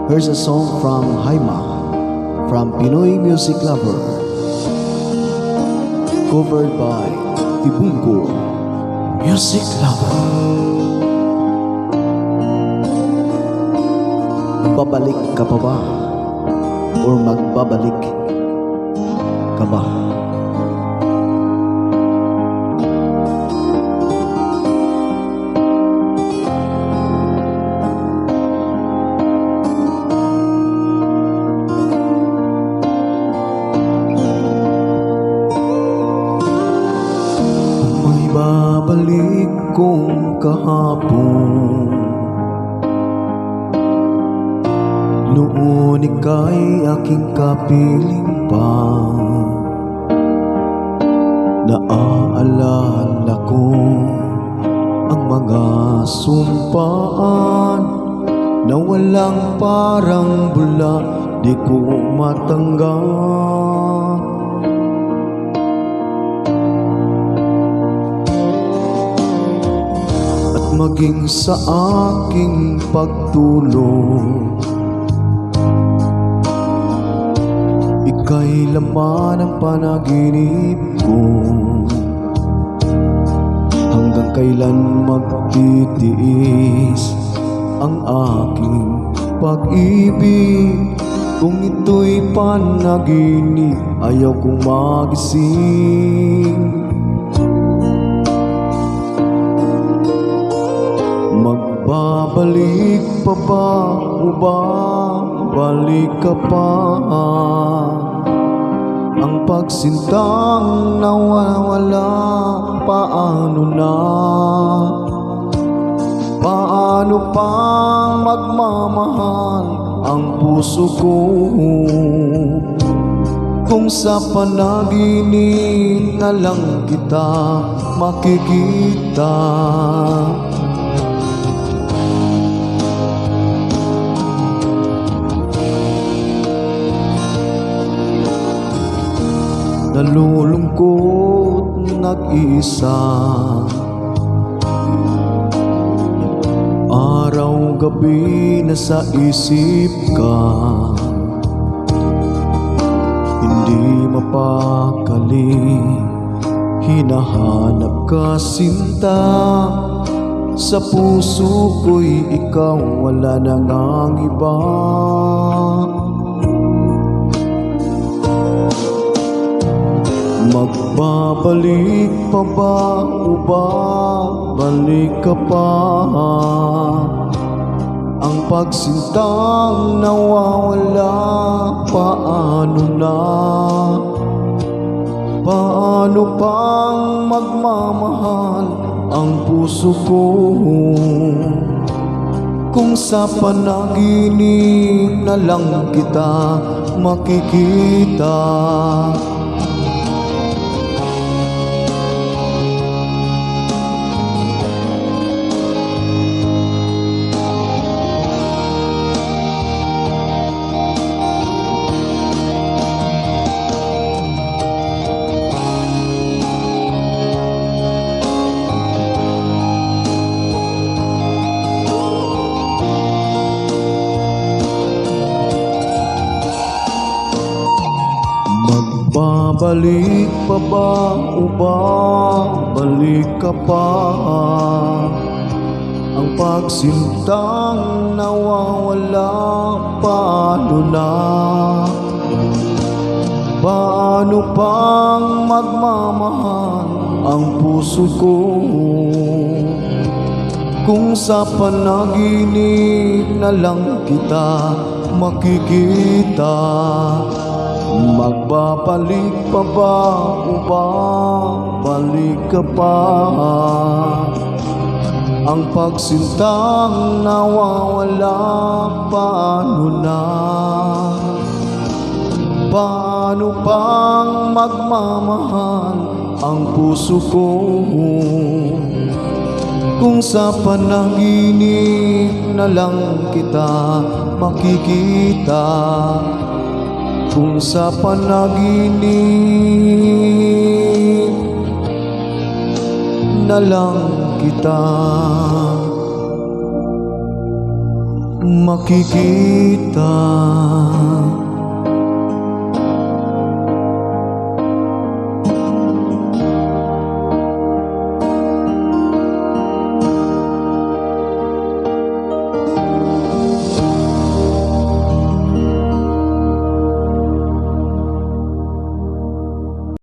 Here's a song from Haima, from Pinoy Music Lover, covered by Tibungko Music Lover. Babalik ka pa ba? Or magbabalik ka ba? Babalik kong kahapon, noon ika'y aking kapiling pa. Naaalala ko ang mga sumpaan na walang parang bula, di ko matanggap. Maging sa aking pagtulog, ika'y laman ng panaginip ko. Hanggang kailan magtitiis ang aking pag-ibig? Kung ito'y panaginip, ayaw kong magising. Magbabalik pa ba o babalik ka pa? Ang pagsintang nawawala, paano na? Paano pang magmamahal ang puso ko kung sa panaginip na lang kita makikita? Nalulungkot, nag-iisa, araw-gabi nasa isip ka. Hindi mapakali, hinahanap ka sinta. Sa puso ko'y ikaw, wala nang ang iba. Magbabalik pa ba o babalik ka pa? Ang pagsintang nawawala, paano na? Paano pang magmamahal ang puso ko kung sa panaginip na lang kita makikita? Babalik pa ba o babalik ka pa? Ang pagsintang nawawala, paano na? Paano pang magmamahal ang puso ko kung sa panaginip na lang kita makikita? Magbabalik pa ba o babalik ka pa? Ang pagsintang nawawala, paano na? Paano pang magmamahal ang puso ko kung sa panaginip na lang kita makikita? Kung sa panaginip na lang kita makikita.